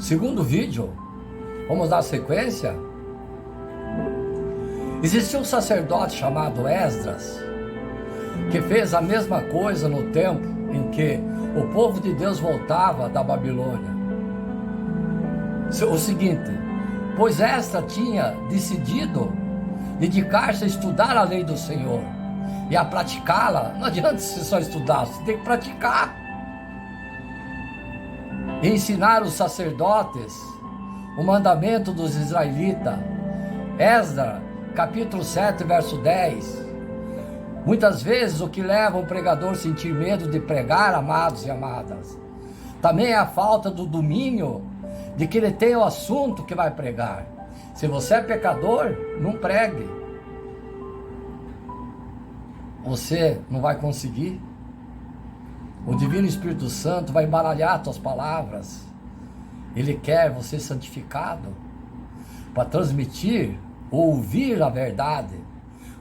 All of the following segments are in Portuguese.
Segundo vídeo, vamos dar sequência. Existia um sacerdote chamado Esdras, que fez a mesma coisa no tempo em que o povo de Deus voltava da Babilônia. O seguinte, pois Esdras tinha decidido dedicar-se a estudar a lei do Senhor e a praticá-la. Não adianta você só estudar, você tem que praticar. E ensinar os sacerdotes o mandamento dos israelitas. Esdras, capítulo 7, verso 10. Muitas vezes o que leva um pregador a sentir medo de pregar, amados e amadas, também é a falta do domínio de que ele tem o assunto que vai pregar. Se você é pecador, não pregue. Você não vai conseguir. O Divino Espírito Santo vai embaralhar as tuas palavras. Ele quer você santificado para transmitir, ouvir a verdade,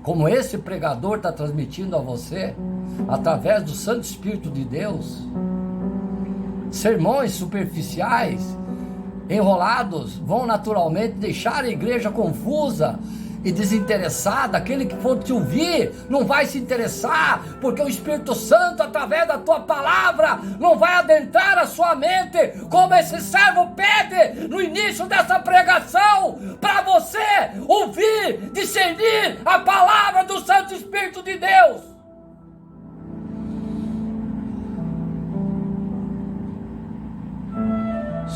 como esse pregador está transmitindo a você, através do Santo Espírito de Deus. Sermões superficiais, enrolados, vão naturalmente deixar a igreja confusa e desinteressada. Aquele que for te ouvir não vai se interessar, porque o Espírito Santo, através da tua palavra, não vai adentrar a sua mente, como esse servo pede no início dessa pregação, para você ouvir, discernir a palavra do Santo Espírito de Deus.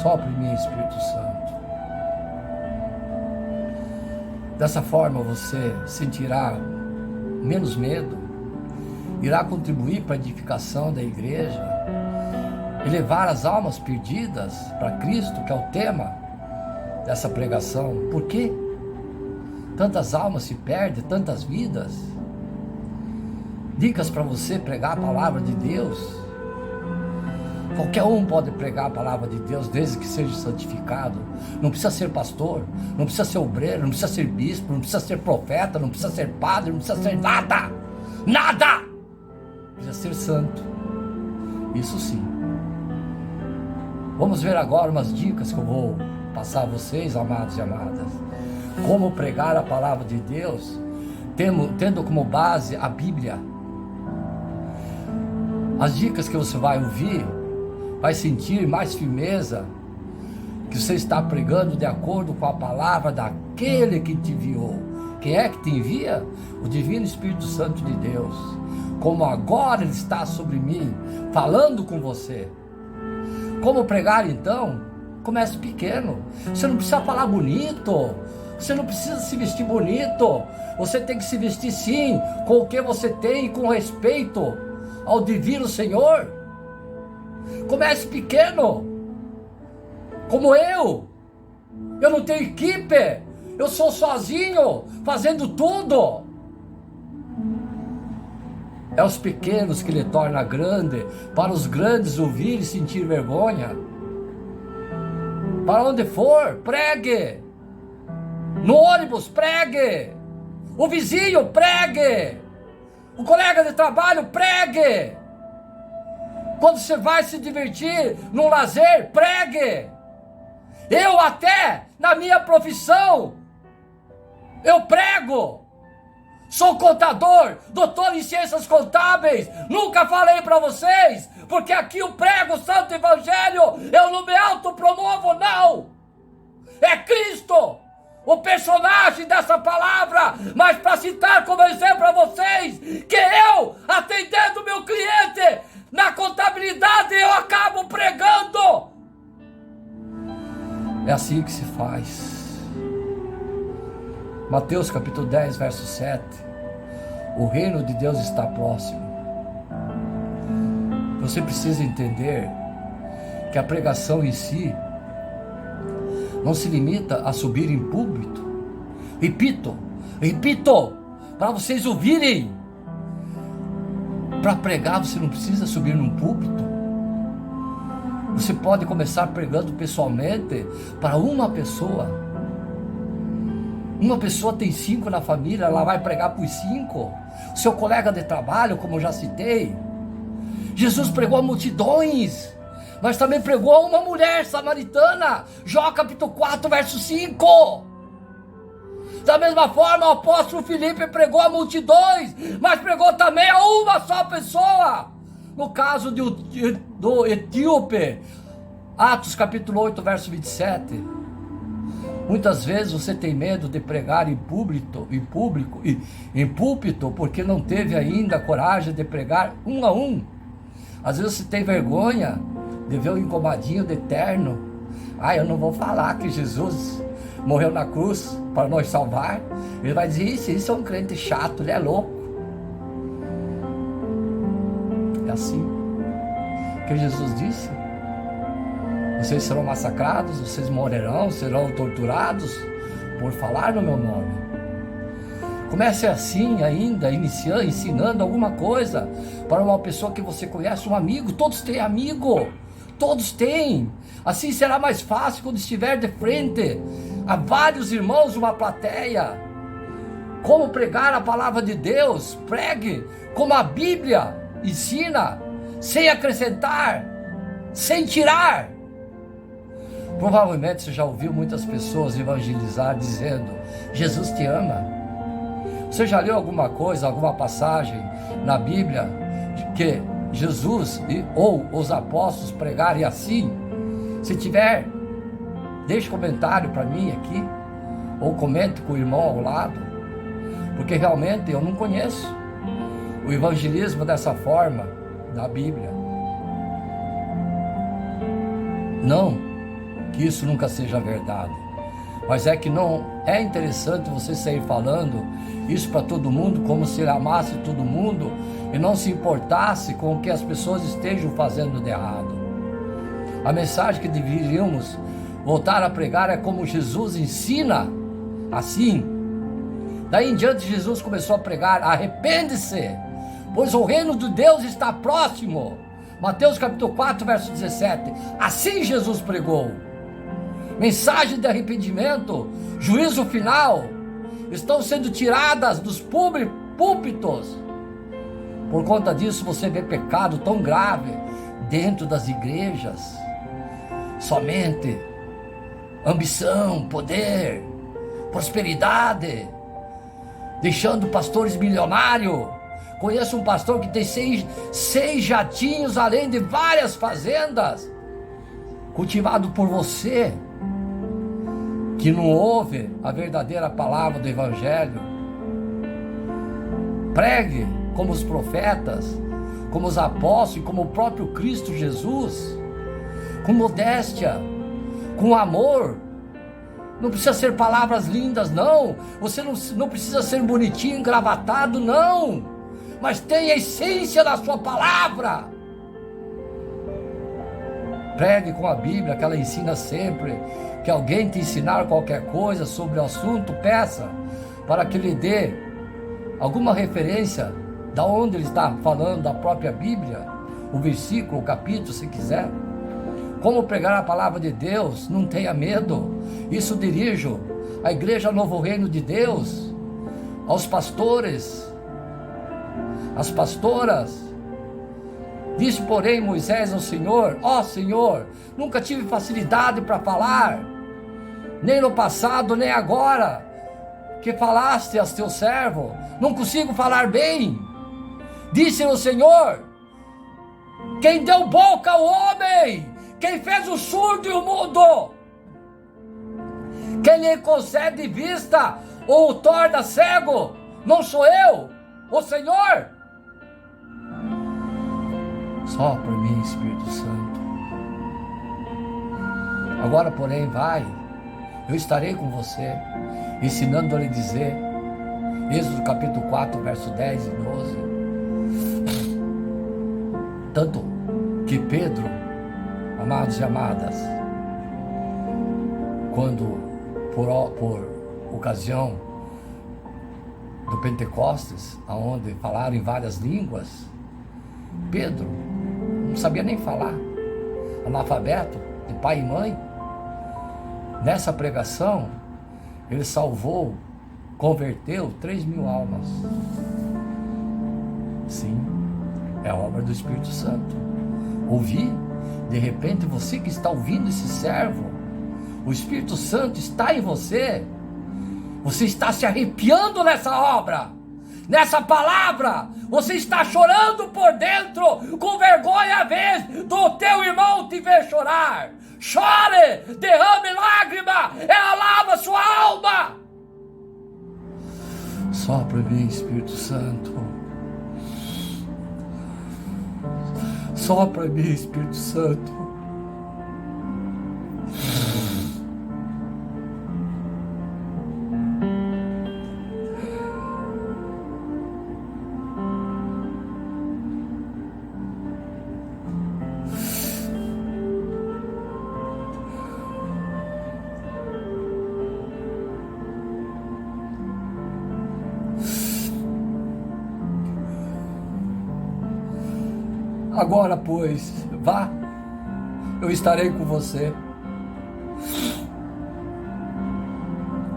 Sopre em mim, Espírito Santo. Dessa forma você sentirá menos medo, irá contribuir para a edificação da igreja e levar as almas perdidas para Cristo, que é o tema dessa pregação. Por quê? Tantas almas se perdem, tantas vidas. Dicas para você pregar a palavra de Deus. Qualquer um pode pregar a palavra de Deus, desde que seja santificado. Não precisa ser pastor, não precisa ser obreiro, não precisa ser bispo, não precisa ser profeta, não precisa ser padre, não precisa ser nada. Nada! Precisa ser santo. Isso sim. Vamos ver agora umas dicas que eu vou passar a vocês, amados e amadas. Como pregar a palavra de Deus, tendo como base a Bíblia. As dicas que você vai ouvir, vai sentir mais firmeza, que você está pregando de acordo com a palavra daquele que te enviou. Quem é que te envia? O Divino Espírito Santo de Deus. Como agora Ele está sobre mim, falando com você. Como pregar então? Comece pequeno. Você não precisa falar bonito, você não precisa se vestir bonito. Você tem que se vestir sim, com o que você tem, com respeito ao Divino Senhor. Comece pequeno, como eu não tenho equipe, eu sou sozinho, fazendo tudo. É os pequenos que lhe torna grande, para os grandes ouvir e sentir vergonha. Para onde for, pregue. No ônibus, pregue. O vizinho, pregue. O colega de trabalho, pregue. Quando você vai se divertir no lazer, pregue. Eu até, na minha profissão, eu prego. Sou contador, doutor em ciências contábeis. Nunca falei para vocês, porque aqui eu prego o Santo Evangelho. Eu não me autopromovo, não. É Cristo o personagem dessa palavra, mas para citar como exemplo a vocês, que eu, atendendo meu cliente na contabilidade, eu acabo pregando. É assim que se faz. Mateus capítulo 10, verso 7. O reino de Deus está próximo. Você precisa entender que a pregação em si não se limita a subir em púlpito. Repito, para vocês ouvirem. Para pregar você não precisa subir num púlpito. Você pode começar pregando pessoalmente para uma pessoa. Uma pessoa tem 5 na família, ela vai pregar para os 5. Seu colega de trabalho, como eu já citei. Jesus pregou a multidões, mas também pregou a uma mulher samaritana. Jó capítulo 4, verso 5. Da mesma forma, o apóstolo Filipe pregou a multidões, mas pregou também a uma só pessoa. No caso do etíope, Atos capítulo 8, verso 27. Muitas vezes você tem medo de pregar em púlpito, porque não teve ainda coragem de pregar um a um. Às vezes você tem vergonha de ver o encomadinho do eterno. Eu não vou falar que Jesus morreu na cruz para nos salvar. Ele vai dizer, isso é um crente chato, ele é louco. É assim que Jesus disse: vocês serão massacrados, vocês morrerão, serão torturados por falar no meu nome. Comece assim ainda, ensinando alguma coisa para uma pessoa que você conhece, um amigo. Todos têm amigo, todos têm. Assim será mais fácil quando estiver de frente a vários irmãos, uma plateia. Como pregar a palavra de Deus? Pregue como a Bíblia ensina, sem acrescentar, sem tirar. Provavelmente você já ouviu muitas pessoas evangelizar dizendo: Jesus te ama. Você já leu alguma coisa, alguma passagem na Bíblia que Jesus ou os apóstolos pregarem assim? Se tiver, deixe comentário para mim aqui, ou comente com o irmão ao lado, porque realmente eu não conheço o evangelismo dessa forma na Bíblia. Não que isso nunca seja verdade, mas é que não é interessante você sair falando isso para todo mundo, como se ele amasse todo mundo e não se importasse com o que as pessoas estejam fazendo de errado. A mensagem que deveríamos voltar a pregar é como Jesus ensina, assim. Daí em diante Jesus começou a pregar: arrepende-se, pois o reino de Deus está próximo. Mateus capítulo 4, verso 17. Assim Jesus pregou. Mensagem de arrependimento, juízo final, estão sendo tiradas dos púlpitos. Por conta disso você vê pecado tão grave dentro das igrejas. Somente ambição, poder, prosperidade, deixando pastores milionários. Conheço um pastor que tem seis jatinhos, além de várias fazendas, cultivado por você, que não ouve a verdadeira palavra do Evangelho. Pregue como os profetas, como os apóstolos, como o próprio Cristo Jesus, com modéstia, com amor. Não precisa ser palavras lindas, não. Você não precisa ser bonitinho, engravatado, não. Mas tem a essência da sua palavra. Pregue com a Bíblia, que ela ensina sempre. Que alguém te ensinar qualquer coisa sobre o assunto, peça para que lhe dê alguma referência da onde ele está falando, da própria Bíblia, o versículo, o capítulo, se quiser. Como pregar a palavra de Deus? Não tenha medo. Isso dirijo à Igreja Novo Reino de Deus, aos pastores, às pastoras. Disse, porém, Moisés ao Senhor: ó Senhor, nunca tive facilidade para falar, nem no passado, nem agora, que falaste a teu servo, não consigo falar bem. Disse o Senhor: quem deu boca ao homem, quem fez o surdo e o mudo, quem lhe concede vista ou o torna cego, não sou eu, o Senhor? Só por mim, Espírito Santo. Agora, porém, vai, eu estarei com você, ensinando a lhe dizer, Êxodo capítulo 4, verso 10 e 12. Tanto que Pedro, amados e amadas, quando por ocasião do Pentecostes, aonde falaram em várias línguas, Pedro não sabia nem falar, analfabeto, de pai e mãe. Nessa pregação, ele salvou, converteu 3.000 almas. Sim, é obra do Espírito Santo. Ouvi De repente, você que está ouvindo esse servo, o Espírito Santo está em você. Você está se arrepiando nessa obra, nessa palavra. Você está chorando por dentro, com vergonha à vez do teu irmão te ver chorar. Chore, derrame lágrima, ela lava sua alma. Sopra em mim, Espírito Santo. Sopra em mim, Espírito Santo. Agora, pois, vá, eu estarei com você.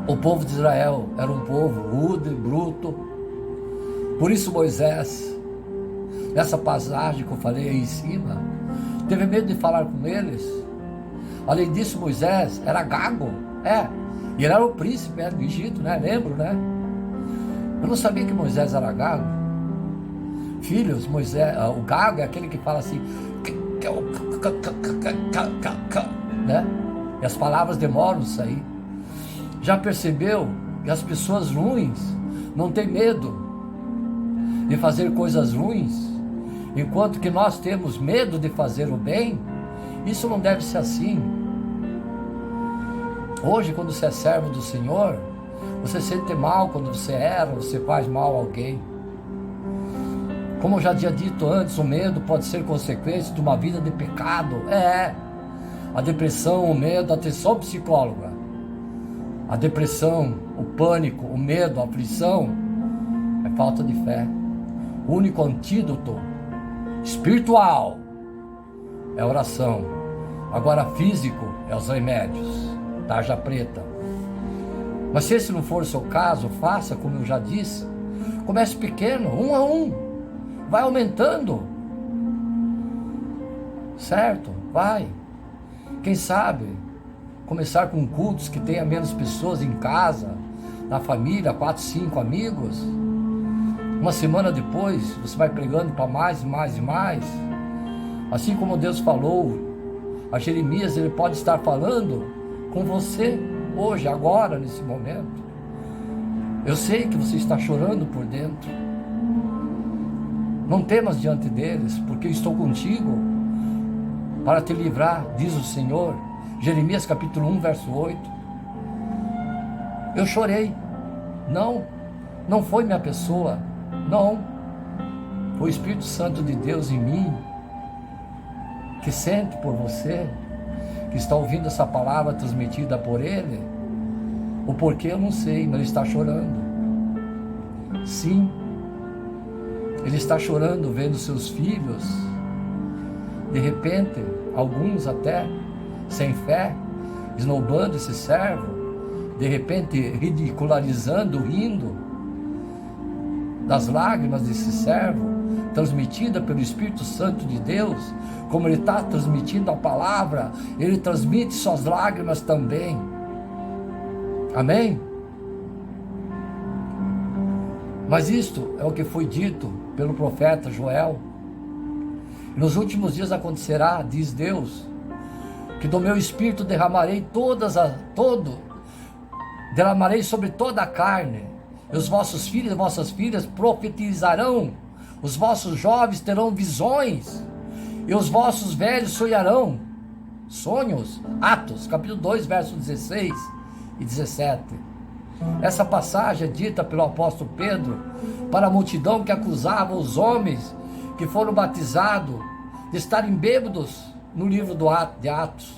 O povo de Israel era um povo rude, bruto. Por isso Moisés, nessa passagem que eu falei aí em cima, teve medo de falar com eles. Além disso, Moisés era gago, e ele era o príncipe do Egito, lembro, Eu não sabia que Moisés era gago. Filhos, Moisés, o gago é aquele que fala assim, e as palavras demoram a sair. Já percebeu que as pessoas ruins não têm medo de fazer coisas ruins, enquanto que nós temos medo de fazer o bem? Isso não deve ser assim. Hoje, quando você é servo do Senhor, você sente mal quando você erra, você faz mal a alguém. Como eu já tinha dito antes, o medo pode ser consequência de uma vida de pecado. A depressão, o medo, atenção psicóloga. A depressão, o pânico, o medo, a aflição é falta de fé. O único antídoto espiritual é a oração. Agora físico é os remédios, tarja preta. Mas se esse não for o seu caso, faça como eu já disse. Comece pequeno, 1 a 1. Vai aumentando, certo? Vai. Quem sabe começar com cultos que tenha menos pessoas em casa, na família, 4, 5 amigos. Uma semana depois, você vai pregando para mais e mais e mais. Assim como Deus falou a Jeremias, Ele pode estar falando com você hoje, agora, nesse momento. Eu sei que você está chorando por dentro. Não temas diante deles, porque eu estou contigo para te livrar, diz o Senhor. Jeremias capítulo 1, verso 8. Eu chorei. Não foi minha pessoa. Não. Foi o Espírito Santo de Deus em mim, que sente por você, que está ouvindo essa palavra transmitida por Ele. O porquê eu não sei, mas Ele está chorando. Sim. Ele está chorando vendo seus filhos, de repente, alguns até sem fé, esnobando esse servo, de repente ridicularizando, rindo das lágrimas desse servo, transmitida pelo Espírito Santo de Deus. Como ele está transmitindo a palavra, ele transmite suas lágrimas também. Amém? Mas isto é o que foi dito pelo profeta Joel. Nos últimos dias acontecerá, diz Deus, que do meu espírito derramarei derramarei sobre toda a carne. E os vossos filhos e vossas filhas profetizarão, os vossos jovens terão visões, e os vossos velhos sonharão sonhos. Atos, capítulo 2, versos 16 e 17. Essa passagem é dita pelo apóstolo Pedro para a multidão que acusava os homens que foram batizados de estarem bêbados no livro de Atos.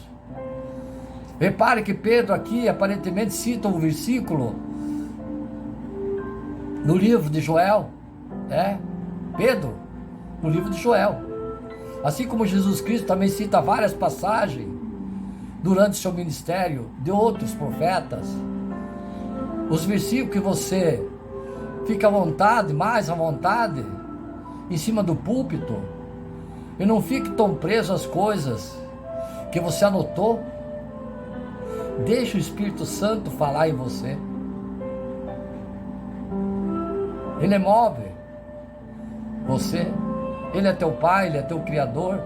Repare que Pedro aqui aparentemente cita um versículo no livro de Joel. Pedro, no livro de Joel. Assim como Jesus Cristo também cita várias passagens durante seu ministério de outros profetas. Os versículos que você fica à vontade, mais à vontade, em cima do púlpito, E não fique tão preso às coisas que você anotou. Deixa o Espírito Santo falar em você. Ele move você. Ele é teu Pai, Ele é teu Criador.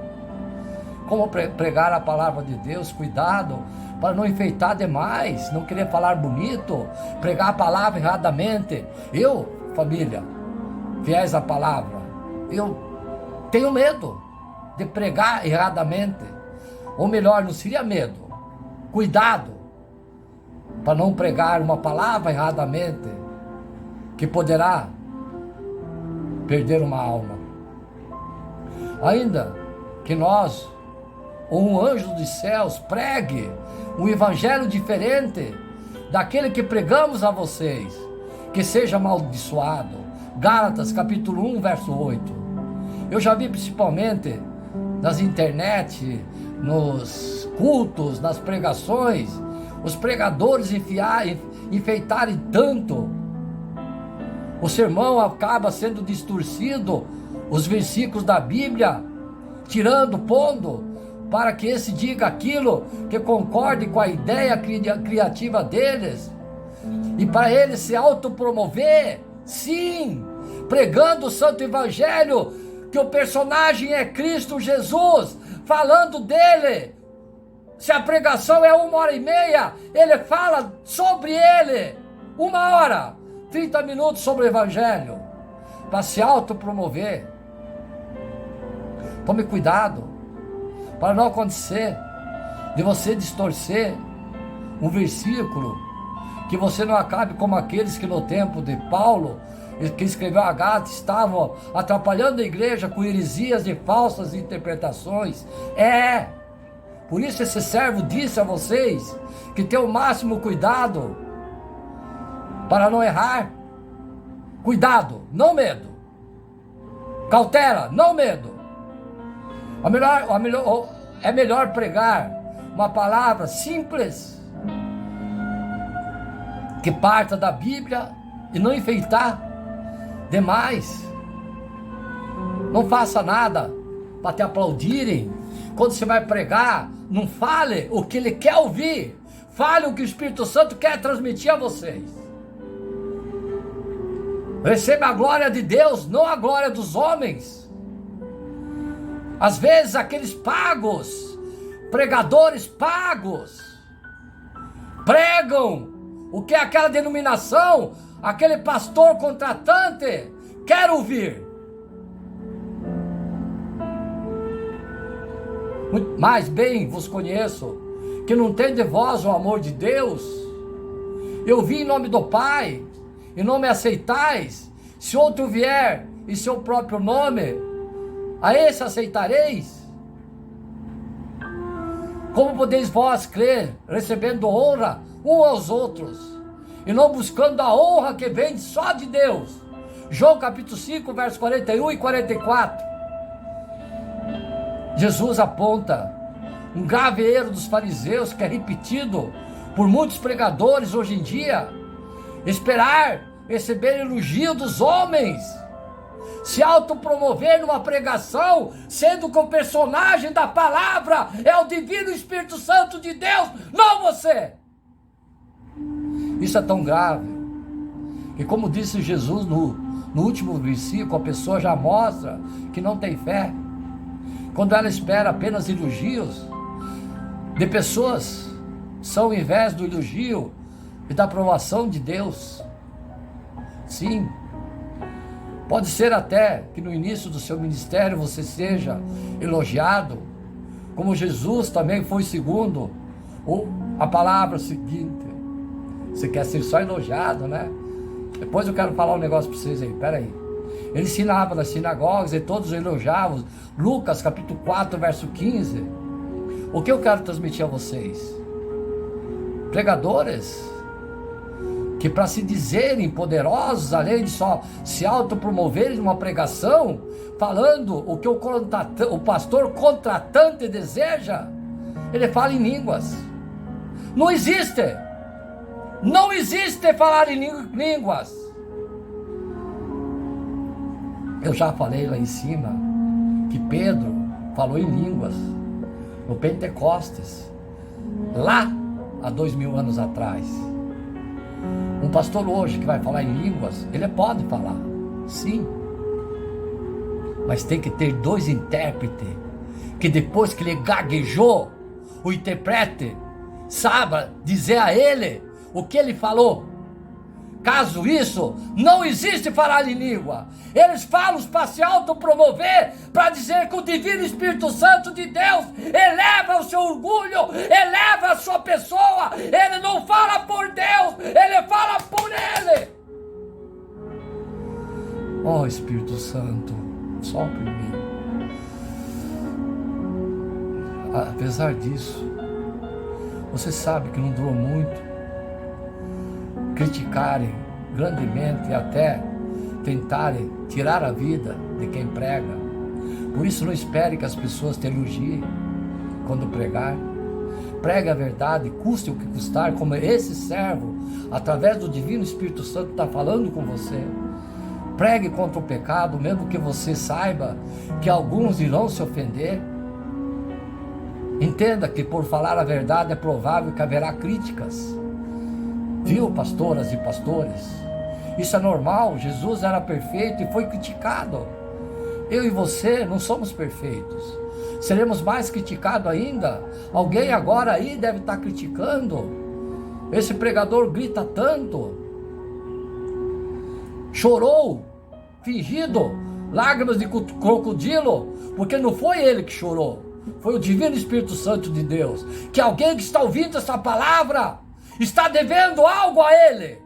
Como pregar a palavra de Deus? Cuidado para não enfeitar demais, não querer falar bonito, pregar a palavra erradamente. Eu, família, fiéis à palavra, eu tenho medo de pregar erradamente. Ou melhor, não seria medo, cuidado para não pregar uma palavra erradamente, que poderá perder uma alma. Ainda que nós, ou um anjo dos céus, pregue um evangelho diferente daquele que pregamos a vocês, que seja amaldiçoado. Gálatas capítulo 1, verso 8. Eu já vi principalmente nas internet, nos cultos, nas pregações, os pregadores enfeitarem tanto, o sermão acaba sendo distorcido, os versículos da Bíblia, tirando, pondo, para que esse diga aquilo que concorde com a ideia criativa deles, e para ele se autopromover, sim, pregando o Santo Evangelho, que o personagem é Cristo Jesus, falando dele. Se a pregação é 1h30, ele fala sobre ele, 1 hora, 30 minutos sobre o Evangelho, para se autopromover. Tome cuidado, para não acontecer de você distorcer um versículo, que você não acabe como aqueles que no tempo de Paulo, que escreveu a Gálatas, estavam atrapalhando a igreja com heresias e falsas interpretações. Por isso esse servo disse a vocês que tem o máximo cuidado para não errar. Cuidado, não medo. Cautela, não medo. É melhor pregar uma palavra simples, que parta da Bíblia, e não enfeitar demais. Não faça nada para te aplaudirem. Quando você vai pregar, não fale o que ele quer ouvir, fale o que o Espírito Santo quer transmitir a vocês. Receba a glória de Deus, não a glória dos homens. Às vezes aqueles pagos, pregadores pagos, pregam o que aquela denominação, aquele pastor contratante quer ouvir. Mais bem vos conheço, que não tem de vós o amor de Deus. Eu vim em nome do Pai, e não me aceitais. Se outro vier em seu próprio nome, a esse aceitareis? Como podeis vós crer, recebendo honra uns aos outros, e não buscando a honra que vem só de Deus? João capítulo 5, versos 41 e 44. Jesus aponta um grave erro dos fariseus, que é repetido por muitos pregadores hoje em dia: esperar receber elogio dos homens, se autopromover numa pregação, sendo que o personagem da palavra é o divino Espírito Santo de Deus, não você. Isso é tão grave, que, como disse Jesus no último versículo, a pessoa já mostra que não tem fé, quando ela espera apenas elogios de pessoas, são ao invés do elogio e da aprovação de Deus. Sim, pode ser até que no início do seu ministério você seja elogiado, como Jesus também foi segundo a palavra seguinte. Você quer ser só elogiado, né? Depois eu quero falar um negócio para vocês aí, peraí. Ele ensinava nas sinagogas e todos elogiavam. Lucas capítulo 4, verso 15. O que eu quero transmitir a vocês? Pregadores que, para se dizerem poderosos, além de só se autopromoverem numa pregação, falando o que o pastor contratante deseja, ele fala em línguas. Não existe falar em línguas. Eu já falei lá em cima que Pedro, falou em línguas, no Pentecostes, lá há 2000 anos atrás. Um pastor hoje que vai falar em línguas, ele pode falar, sim, mas tem que ter 2 intérpretes, que depois que ele gaguejou, o intérprete saiba dizer a ele o que ele falou. Caso isso, não existe falar em língua. Eles falam para se autopromover, para dizer que o Divino Espírito Santo de Deus eleva o seu orgulho, eleva a sua pessoa. Ele não fala por Deus, ele fala por ele. Oh, Espírito Santo, sopra em mim. Apesar disso, você sabe que não durou muito. Criticarem grandemente e até tentarem tirar a vida de quem prega. Por isso não espere que as pessoas te elogiem quando pregar. Pregue a verdade, custe o que custar, como esse servo, através do Divino Espírito Santo, está falando com você. Pregue contra o pecado, mesmo que você saiba que alguns irão se ofender. Entenda que por falar a verdade é provável que haverá críticas. Viu, pastoras e pastores? Isso é normal. Jesus era perfeito e foi criticado. Eu e você não somos perfeitos. Seremos mais criticados ainda. Alguém agora aí deve estar criticando. Esse pregador grita tanto. Chorou, fingido, lágrimas de crocodilo, porque não foi ele que chorou. Foi o Divino Espírito Santo de Deus. Que alguém que está ouvindo essa palavra está devendo algo a ele.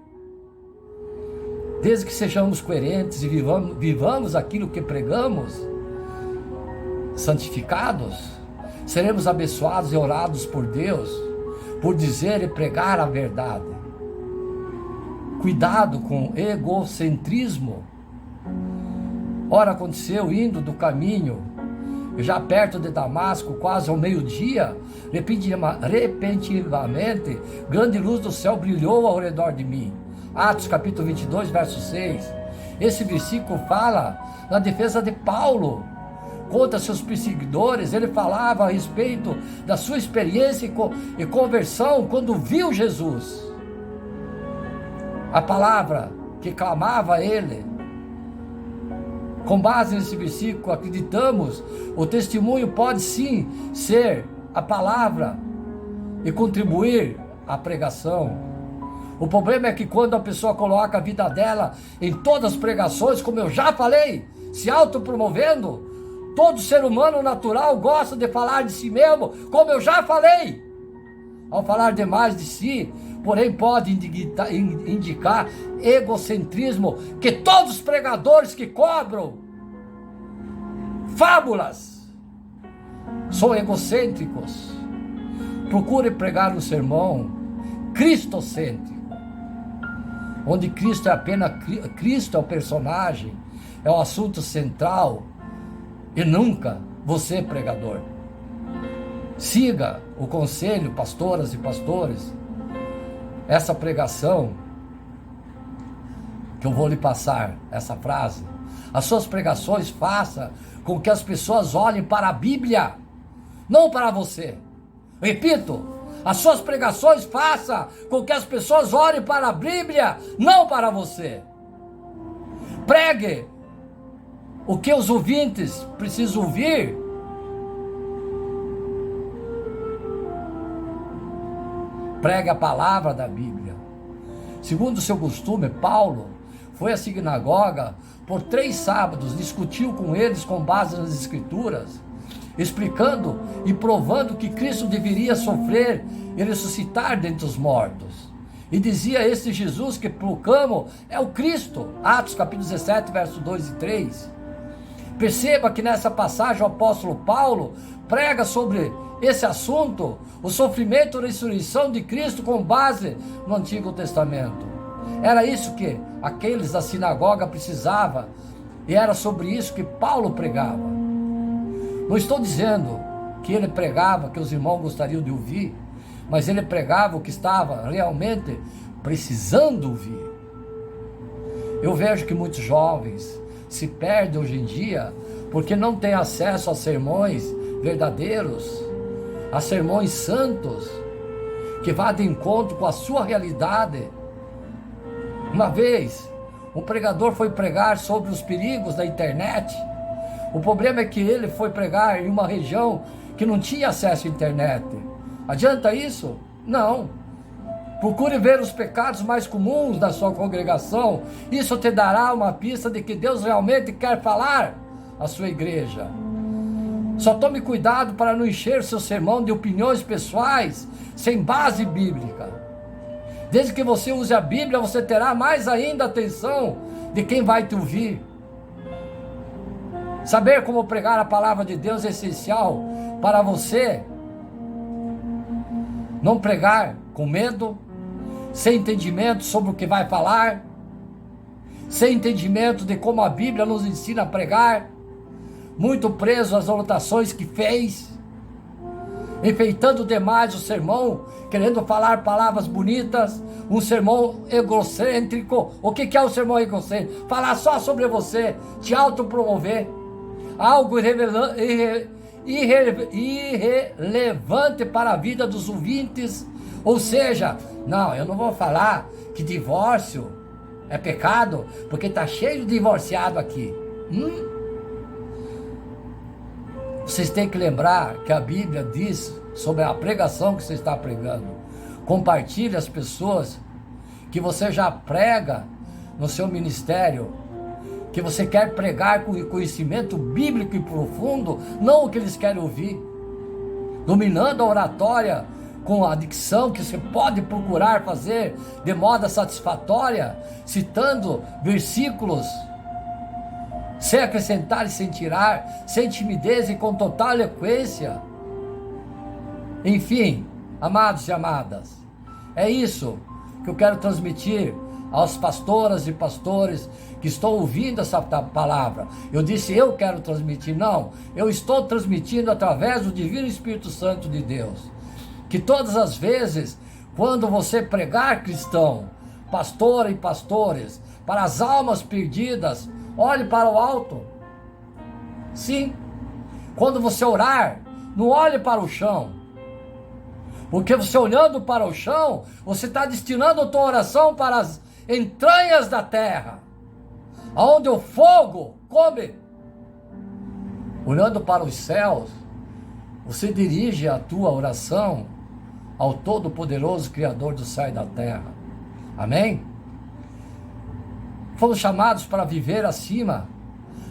Desde que sejamos coerentes e vivamos aquilo que pregamos, santificados, seremos abençoados e orados por Deus, por dizer e pregar a verdade. Cuidado com egocentrismo. Ora, aconteceu indo do caminho, já perto de Damasco, quase ao meio-dia, repentinamente, grande luz do céu brilhou ao redor de mim. Atos capítulo 22, verso 6. Esse versículo fala na defesa de Paulo contra seus perseguidores. Ele falava a respeito da sua experiência e conversão quando viu Jesus. A palavra que clamava a ele. Com base nesse versículo, acreditamos, o testemunho pode sim ser a palavra e contribuir à pregação. O problema é que quando a pessoa coloca a vida dela em todas as pregações, como eu já falei, se autopromovendo, todo ser humano natural gosta de falar de si mesmo, como eu já falei. Ao falar demais de si, porém pode indicar egocentrismo, que todos os pregadores que cobram fábulas são egocêntricos. Procure pregar um sermão cristocêntrico, onde Cristo é apenas Cristo é o personagem, é o assunto central, e nunca você, pregador. Siga o conselho, pastoras e pastores, essa pregação que eu vou lhe passar, essa frase. As suas pregações façam com que as pessoas olhem para a Bíblia, não para você. Repito, as suas pregações façam com que as pessoas olhem para a Bíblia, não para você. Pregue o que os ouvintes precisam ouvir. Pregue a palavra da Bíblia. Segundo o seu costume, Paulo foi à sinagoga por 3 sábados, discutiu com eles com base nas Escrituras, explicando e provando que Cristo deveria sofrer e ressuscitar dentre os mortos. E dizia: este Jesus que proclamo é o Cristo. Atos capítulo 17, versos 2 e 3. Perceba que nessa passagem o apóstolo Paulo prega sobre esse assunto, o sofrimento e a ressurreição de Cristo com base no Antigo Testamento. Era isso que aqueles da sinagoga precisavam, e era sobre isso que Paulo pregava. Não estou dizendo que ele pregava que os irmãos gostariam de ouvir, mas ele pregava o que estava realmente precisando ouvir. Eu vejo que muitos jovens se perdem hoje em dia porque não têm acesso a sermões verdadeiros, a sermões santos, que vá de encontro com a sua realidade. Uma vez, um pregador foi pregar sobre os perigos da internet. O problema é que ele foi pregar em uma região que não tinha acesso à internet. Adianta isso? Não. Procure ver os pecados mais comuns da sua congregação. Isso te dará uma pista de que Deus realmente quer falar à sua igreja. Só tome cuidado para não encher seu sermão de opiniões pessoais sem base bíblica. Desde que você use a Bíblia, você terá mais ainda atenção de quem vai te ouvir. Saber como pregar a palavra de Deus é essencial para você não pregar com medo, sem entendimento sobre o que vai falar, sem entendimento de como a Bíblia nos ensina a pregar, muito preso às anotações que fez, enfeitando demais o sermão, querendo falar palavras bonitas, um sermão egocêntrico. O que é o sermão egocêntrico? Falar só sobre você, te autopromover, algo irrelevante para a vida dos ouvintes. Ou seja, não, eu não vou falar que divórcio é pecado, porque está cheio de divorciado aqui. Vocês têm que lembrar que a Bíblia diz sobre a pregação que você está pregando. Compartilhe as pessoas que você já prega no seu ministério, que você quer pregar com conhecimento bíblico e profundo, não o que eles querem ouvir. Dominando a oratória com a dicção que você pode procurar fazer de modo satisfatória, citando versículos, sem acrescentar e sem tirar, sem timidez e com total eloquência. Enfim, amados e amadas, é isso que eu quero transmitir aos pastoras e pastores que estão ouvindo essa palavra. Eu disse eu quero transmitir, não, eu estou transmitindo através do Divino Espírito Santo de Deus. Que todas as vezes, quando você pregar, cristão, pastora e pastores, para as almas perdidas, olhe para o alto. Sim. Quando você orar, não olhe para o chão. Porque você olhando para o chão, você está destinando a tua oração para as entranhas da terra, aonde o fogo come. Olhando para os céus, você dirige a tua oração ao Todo-Poderoso Criador do céu e da terra. Amém? Fomos chamados para viver acima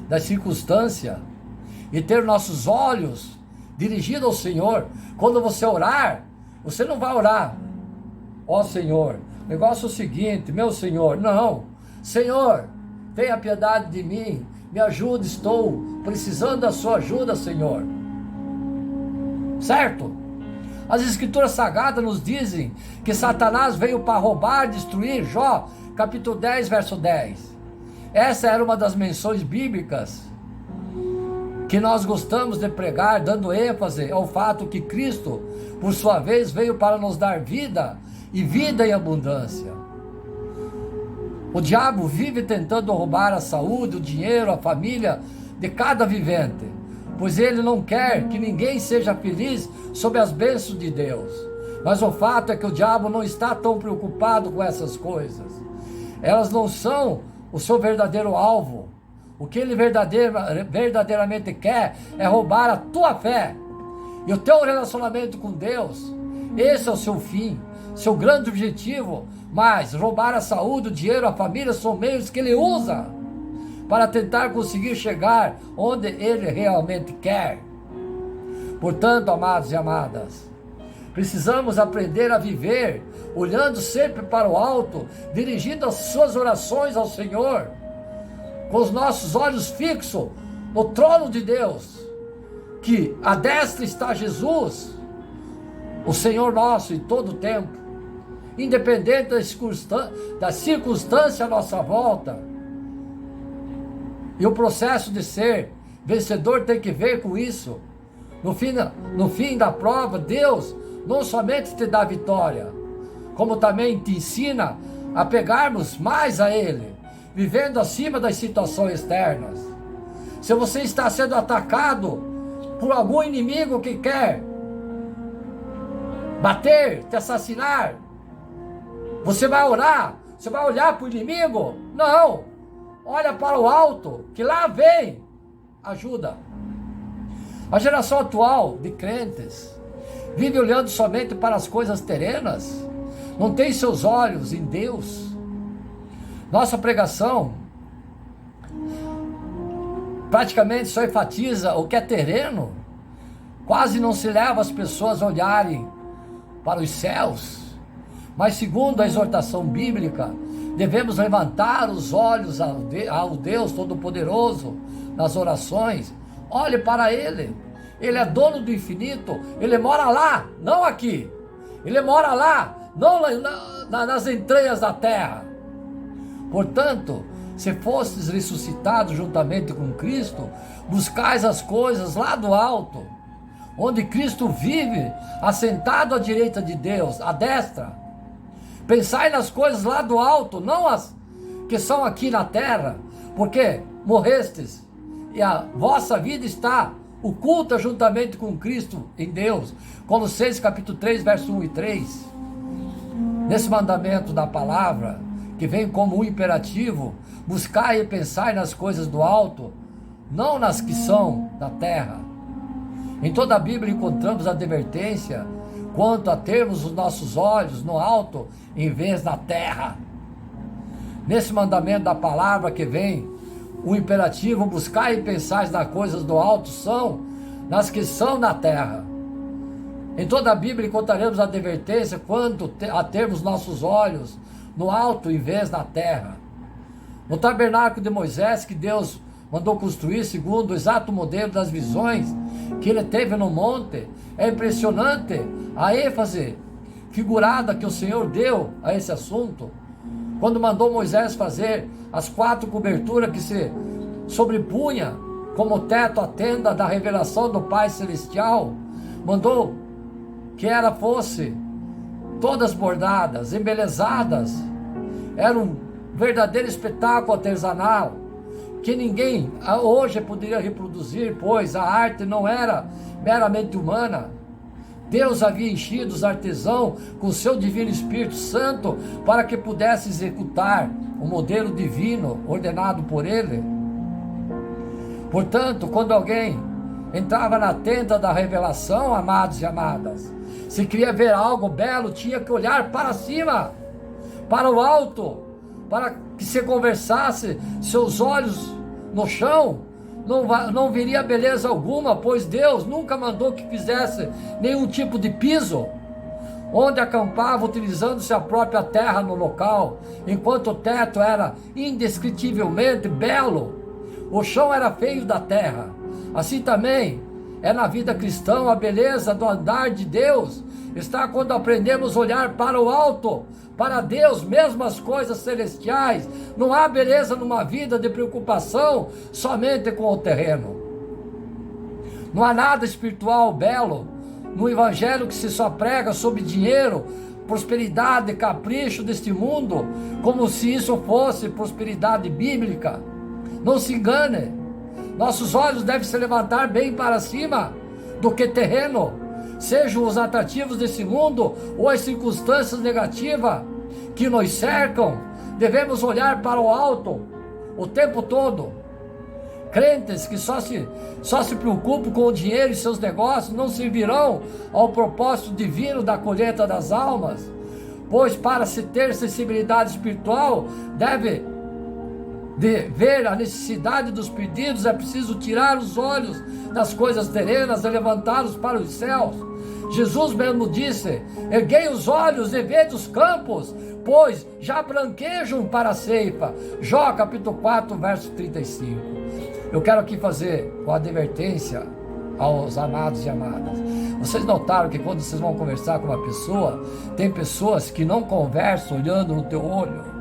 das circunstâncias e ter nossos olhos dirigidos ao Senhor. Quando você orar, você não vai orar, ó Senhor, o negócio é o seguinte, meu Senhor, não. Senhor, tenha piedade de mim, me ajude, estou precisando da sua ajuda, Senhor. Certo? As escrituras sagradas nos dizem que Satanás veio para roubar, destruir. Jó, capítulo 10, verso 10. Essa era uma das menções bíblicas que nós gostamos de pregar, dando ênfase ao fato que Cristo, por sua vez, veio para nos dar vida, e vida em abundância. O diabo vive tentando roubar a saúde, o dinheiro, a família de cada vivente, pois ele não quer que ninguém seja feliz sob as bênçãos de Deus. Mas o fato é que o diabo não está tão preocupado com essas coisas. Elas não são o seu verdadeiro alvo. O que ele verdadeiramente quer é roubar a tua fé e o teu relacionamento com Deus. Esse é o seu fim, seu grande objetivo. Mas roubar a saúde, o dinheiro, a família são meios que ele usa para tentar conseguir chegar onde ele realmente quer. Portanto, amados e amadas, precisamos aprender a viver olhando sempre para o alto, dirigindo as suas orações ao Senhor, com os nossos olhos fixos no trono de Deus, que à destra está Jesus, o Senhor nosso em todo o tempo, independente da circunstância à nossa volta. E o processo de ser vencedor tem que ver com isso. No fim da prova, Deus não somente te dá vitória, como também te ensina a pegarmos mais a Ele, vivendo acima das situações externas. Se você está sendo atacado por algum inimigo que quer bater, te assassinar, você vai orar? Você vai olhar para o inimigo? Não! Olha para o alto, que lá vem ajuda. A geração atual de crentes vive olhando somente para as coisas terrenas, não tem seus olhos em Deus. Nossa pregação praticamente só enfatiza o que é terreno, quase não se leva as pessoas a olharem para os céus. Mas segundo a exortação bíblica, devemos levantar os olhos ao Deus Todo-Poderoso nas orações. Olhe para Ele. Ele é dono do infinito. Ele mora lá, não aqui. Ele mora lá, não nas entranhas da terra. Portanto, se fostes ressuscitados juntamente com Cristo, buscais as coisas lá do alto, onde Cristo vive, assentado à direita de Deus, à destra. Pensai nas coisas lá do alto, não as que são aqui na terra, porque morrestes e a vossa vida está oculta juntamente com Cristo em Deus. Colossenses capítulo 3, verso 1 e 3. Nesse mandamento da palavra, que vem como um imperativo, buscai e pensai nas coisas do alto, não nas que são da terra. Em toda a Bíblia encontramos a advertência quanto a termos os nossos olhos no alto em vez da terra. Nesse mandamento da palavra que vem, o imperativo buscar e pensar nas coisas do alto são nas que são da terra. Em toda a Bíblia encontraremos a advertência quanto a termos nossos olhos no alto em vez da terra. No tabernáculo de Moisés, que Deus mandou construir segundo o exato modelo das visões que ele teve no monte, é impressionante a ênfase figurada que o Senhor deu a esse assunto, quando mandou Moisés fazer as 4 coberturas que se sobrepunha como teto à tenda da revelação do Pai Celestial. Mandou que ela fosse todas bordadas, embelezadas. Era um verdadeiro espetáculo artesanal que ninguém hoje poderia reproduzir, pois a arte não era meramente humana. Deus havia enchido os artesãos com o seu divino Espírito Santo para que pudesse executar o modelo divino ordenado por Ele. Portanto, quando alguém entrava na tenda da revelação, amados e amadas, se queria ver algo belo, tinha que olhar para cima, para o alto, para que se conversasse, seus olhos no chão, não viria beleza alguma, pois Deus nunca mandou que fizesse nenhum tipo de piso, onde acampava utilizando-se a própria terra no local, enquanto o teto era indescritivelmente belo, o chão era feio da terra. Assim também é na vida cristã. A beleza do andar de Deus está quando aprendemos a olhar para o alto, para Deus, mesmo as coisas celestiais. Não há beleza numa vida de preocupação somente com o terreno. Não há nada espiritual belo no evangelho que se só prega sobre dinheiro, prosperidade, capricho deste mundo, como se isso fosse prosperidade bíblica. Não se engane, nossos olhos devem se levantar bem para cima do que terreno, sejam os atrativos desse mundo ou as circunstâncias negativas que nos cercam. Devemos olhar para o alto o tempo todo. Crentes que só se preocupam com o dinheiro e seus negócios não servirão ao propósito divino da colheita das almas, pois para se ter sensibilidade espiritual, deve de ver a necessidade dos pedidos, é preciso tirar os olhos das coisas terrenas e levantá-los para os céus. Jesus mesmo disse: erguei os olhos e vede os campos, pois já branquejam para a ceifa. Jó capítulo 4, verso 35. Eu quero aqui fazer uma advertência aos amados e amadas. Vocês notaram que quando vocês vão conversar com uma pessoa, tem pessoas que não conversam olhando no teu olho.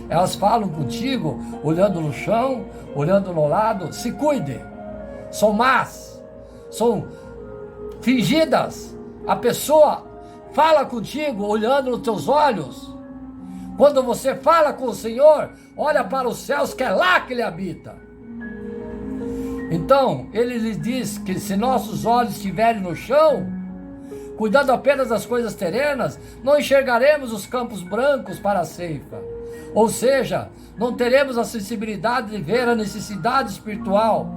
Elas falam contigo olhando no chão, olhando no lado. Se cuide, são más, são fingidas. A pessoa fala contigo olhando nos teus olhos. Quando você fala com o Senhor, olha para os céus, que é lá que Ele habita. Então, ele lhe diz que se nossos olhos estiverem no chão, cuidando apenas das coisas terrenas, não enxergaremos os campos brancos para a ceifa. Ou seja, não teremos a sensibilidade de ver a necessidade espiritual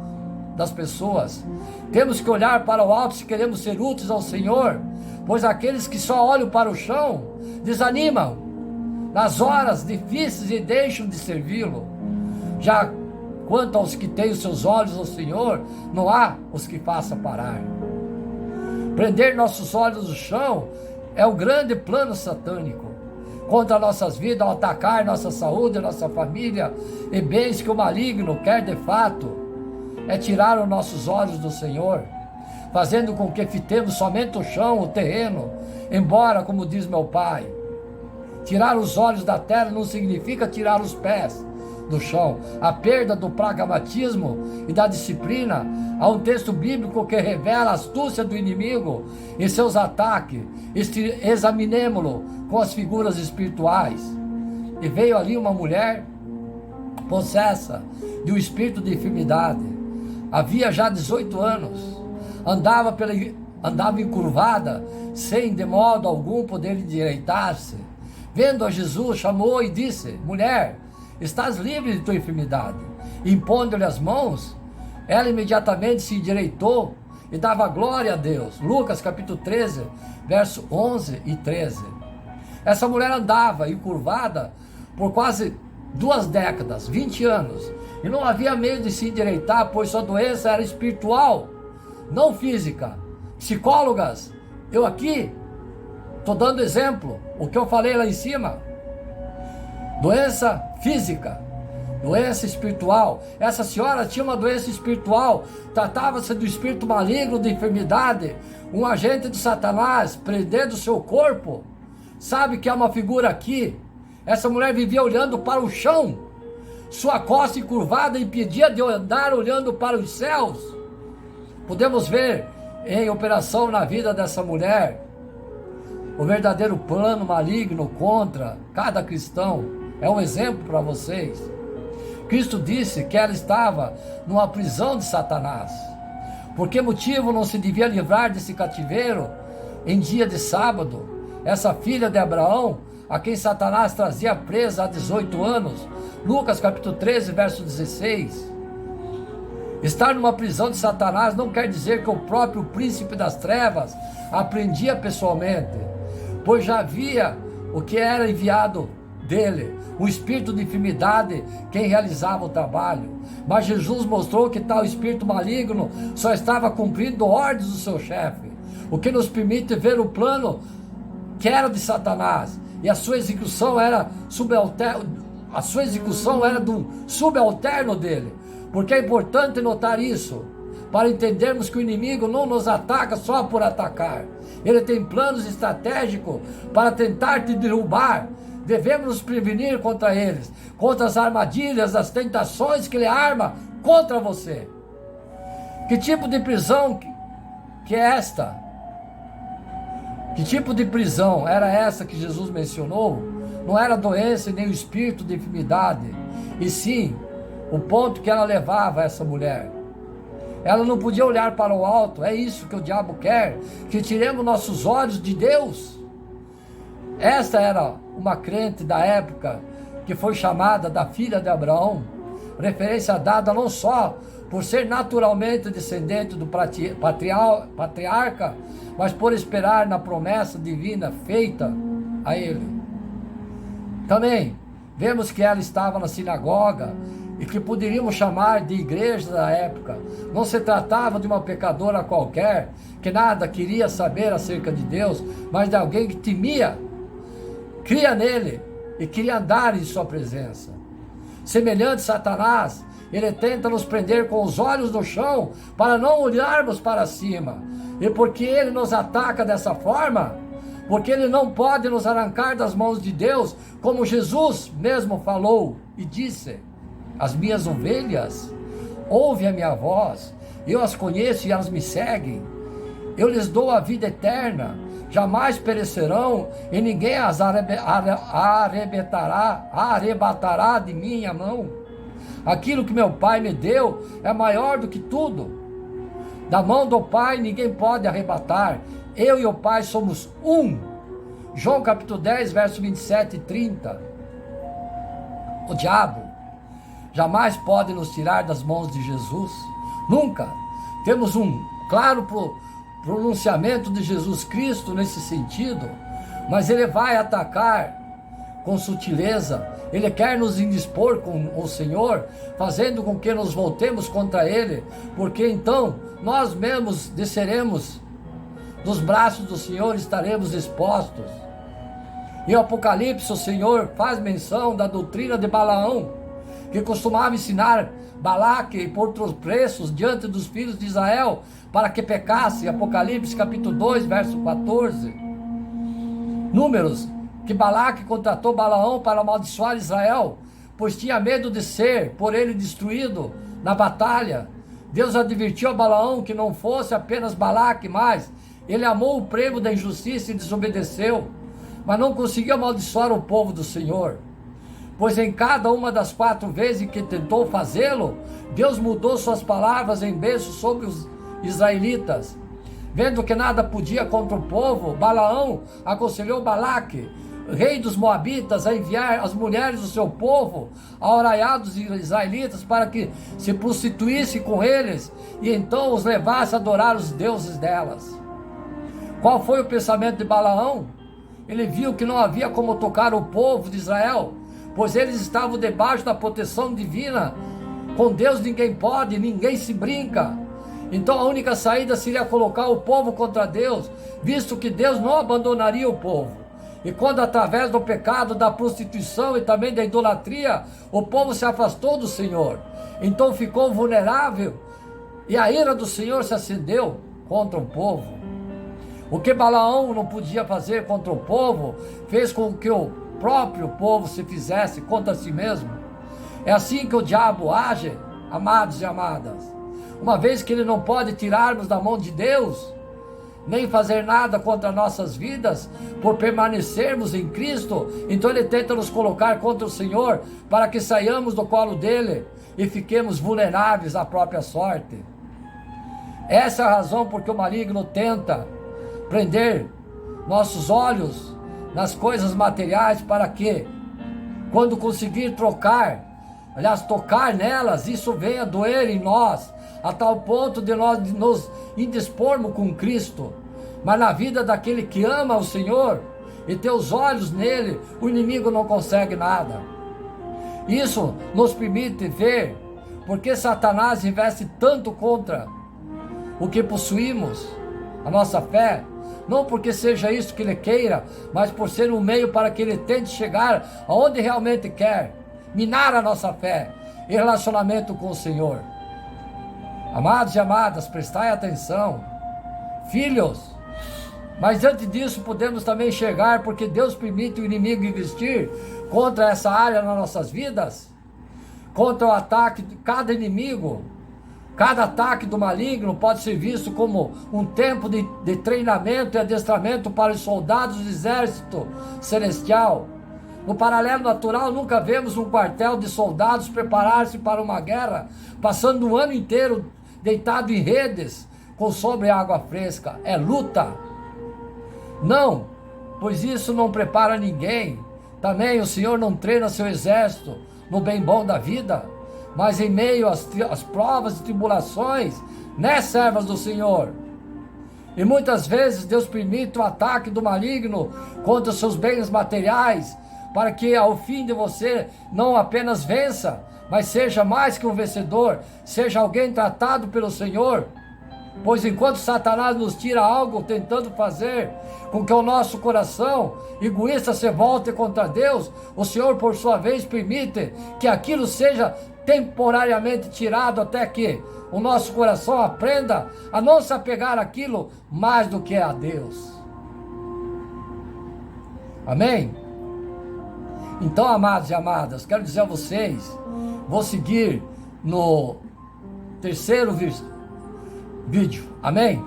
das pessoas. Temos que olhar para o alto se queremos ser úteis ao Senhor, pois aqueles que só olham para o chão desanimam nas horas difíceis e deixam de servi-lo. Já quanto aos que têm os seus olhos ao Senhor, não há os que façam parar. Prender nossos olhos no chão é o grande plano satânico contra nossas vidas, ao atacar nossa saúde, nossa família e bens que o maligno quer de fato é tirar os nossos olhos do Senhor, fazendo com que fitemos somente o chão, o terreno, embora, como diz meu pai, tirar os olhos da terra não significa tirar os pés do chão. A perda do pragmatismo e da disciplina. Há um texto bíblico que revela a astúcia do inimigo e seus ataques. Examinemo-lo com as figuras espirituais. E veio ali uma mulher possessa de um espírito de enfermidade. Havia já 18 anos. Andava encurvada, sem de modo algum poder endireitar-se. Vendo a Jesus, chamou e disse: mulher, estás livre de tua enfermidade. Impondo-lhe as mãos, ela imediatamente se endireitou e dava glória a Deus. Lucas capítulo 13, verso 11 e 13. Essa mulher andava encurvada por quase 2 décadas, 20 anos, e não havia meio de se endireitar, pois sua doença era espiritual, não física. Psicólogas, eu aqui estou dando exemplo, o que eu falei lá em cima. Doença física, doença espiritual. Essa senhora tinha uma doença espiritual, tratava-se do espírito maligno de enfermidade, um agente de Satanás prendendo o seu corpo. Sabe que há uma figura aqui? Essa mulher vivia olhando para o chão, sua costa encurvada impedia de andar olhando para os céus. Podemos ver em operação na vida dessa mulher o verdadeiro plano maligno contra cada cristão. É um exemplo para vocês. Cristo disse que ela estava numa prisão de Satanás. Por que motivo não se devia livrar desse cativeiro em dia de sábado? Essa filha de Abraão, a quem Satanás trazia presa há 18 anos, Lucas capítulo 13, verso 16. Estar numa prisão de Satanás não quer dizer que o próprio príncipe das trevas a prendia pessoalmente, pois já havia o que era enviado dele, o espírito de enfermidade, quem realizava o trabalho. Mas Jesus mostrou que tal espírito maligno só estava cumprindo ordens do seu chefe, o que nos permite ver o plano que era de Satanás, e a sua execução era do subalterno dele. Porque é importante notar isso, para entendermos que o inimigo não nos ataca só por atacar. Ele tem planos estratégicos para tentar te derrubar. Devemos nos prevenir contra eles, contra as armadilhas, as tentações que ele arma contra você. Que tipo de prisão que é esta? Que tipo de prisão era essa que Jesus mencionou? Não era doença nem o espírito de enfermidade, e sim o ponto que ela levava essa mulher. Ela não podia olhar para o alto. É isso que o diabo quer, que tiremos nossos olhos de Deus. Esta era uma crente da época que foi chamada da filha de Abraão, referência dada não só por ser naturalmente descendente do patriarca, mas por esperar na promessa divina feita a ele. Também vemos que ela estava na sinagoga, e que poderíamos chamar de igreja da época. Não se tratava de uma pecadora qualquer, que nada queria saber acerca de Deus, mas de alguém que temia, cria nele e queria andar em sua presença. Semelhante a Satanás, ele tenta nos prender com os olhos no chão, para não olharmos para cima. E porque ele nos ataca dessa forma, porque ele não pode nos arrancar das mãos de Deus, como Jesus mesmo falou e disse: as minhas ovelhas ouvem a minha voz, eu as conheço e elas me seguem. Eu lhes dou a vida eterna, jamais perecerão, e ninguém as arrebatará de minha mão. Aquilo que meu Pai me deu é maior do que tudo. Da mão do Pai ninguém pode arrebatar. Eu e o Pai somos um. João capítulo 10, verso 27 e 30. O diabo jamais pode nos tirar das mãos de Jesus. Nunca. Temos um claro pronunciamento de Jesus Cristo nesse sentido. Mas ele vai atacar com sutileza. Ele quer nos indispor com o Senhor, fazendo com que nos voltemos contra Ele, porque então nós mesmos desceremos dos braços do Senhor e estaremos expostos. Em Apocalipse, o Senhor faz menção da doutrina de Balaão, que costumava ensinar Balaque e por outros preços diante dos filhos de Israel, para que pecasse. Apocalipse capítulo 2, verso 14. Números, que Balaque contratou Balaão para amaldiçoar Israel, pois tinha medo de ser por ele destruído na batalha. Deus advertiu a Balaão que não fosse apenas Balaque, mas ele amou o prêmio da injustiça e desobedeceu, mas não conseguiu amaldiçoar o povo do Senhor, pois em cada uma das 4 vezes que tentou fazê-lo, Deus mudou suas palavras em bênção sobre os israelitas. Vendo que nada podia contra o povo, Balaão aconselhou Balaque, rei dos Moabitas, a enviar as mulheres do seu povo ao arraial dos israelitas para que se prostituísse com eles e então os levasse a adorar os deuses delas. Qual foi o pensamento de Balaão? Ele viu que não havia como tocar o povo de Israel, pois eles estavam debaixo da proteção divina. Com Deus ninguém pode, ninguém se brinca. Então a única saída seria colocar o povo contra Deus, visto que Deus não abandonaria o povo. E quando através do pecado, da prostituição e também da idolatria, o povo se afastou do Senhor, então ficou vulnerável e a ira do Senhor se acendeu contra o povo. O que Balaão não podia fazer contra o povo, fez com que o próprio povo se fizesse contra si mesmo. É assim que o diabo age, amados e amadas. Uma vez que ele não pode tirar-nos da mão de Deus, nem fazer nada contra nossas vidas, por permanecermos em Cristo, então ele tenta nos colocar contra o Senhor, para que saiamos do colo dele e fiquemos vulneráveis à própria sorte. Essa é a razão porque o maligno tenta prender nossos olhos nas coisas materiais, para que, quando conseguir tocar nelas, isso venha doer em nós, a tal ponto de nós nos indispormos com Cristo. Mas na vida daquele que ama o Senhor e tem os olhos nele, o inimigo não consegue nada. Isso nos permite ver porque Satanás investe tanto contra o que possuímos, a nossa fé, não porque seja isso que ele queira, mas por ser um meio para que ele tente chegar aonde realmente quer, minar a nossa fé e relacionamento com o Senhor. Amados e amadas, prestai atenção, filhos, mas antes disso podemos também chegar, porque Deus permite o inimigo investir contra essa área nas nossas vidas, contra o ataque de cada inimigo. Cada ataque do maligno pode ser visto como um tempo de treinamento e adestramento para os soldados do exército celestial. No paralelo natural, nunca vemos um quartel de soldados preparar-se para uma guerra, passando o ano inteiro deitado em redes, com sobre água fresca. É luta. Não, pois isso não prepara ninguém. Também o Senhor não treina seu exército no bem bom da vida, mas em meio às provas e tribulações, né, servas do Senhor? E muitas vezes Deus permite o ataque do maligno contra os seus bens materiais, para que ao fim de você não apenas vença, mas seja mais que um vencedor, seja alguém tratado pelo Senhor. Pois enquanto Satanás nos tira algo, tentando fazer com que o nosso coração egoísta se volte contra Deus, o Senhor por sua vez permite que aquilo seja temporariamente tirado, até que o nosso coração aprenda a não se apegar àquilo mais do que a Deus. Amém? Então, amados e amadas, quero dizer a vocês, vou seguir no terceiro vídeo. Amém?